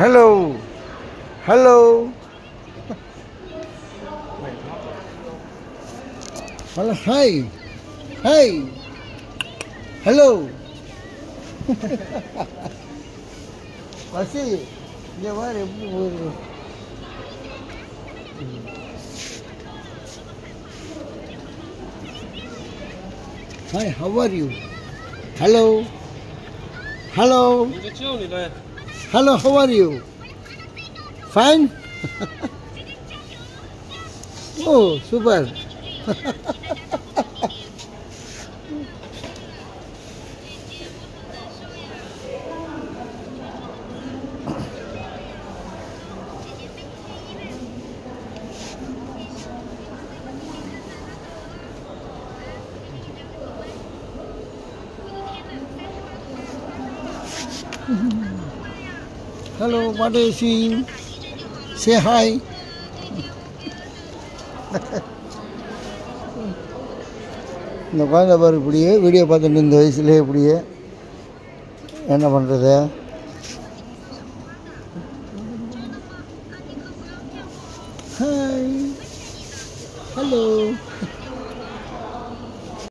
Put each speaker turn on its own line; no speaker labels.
Hello. Hello. Hello. Hi. Hi. Hello. Pasti. Dia mari. Hi, how are you? Hello. Hello. Hello, how are you? Fine? Oh, super. Hello, what are you seeing? Say hi. இந்த குழந்தை பாரு இப்படியே video பார்த்துட்டு இந்த வயசுலேயே இப்படியே என்ன பண்ணுறது? Hi, hello.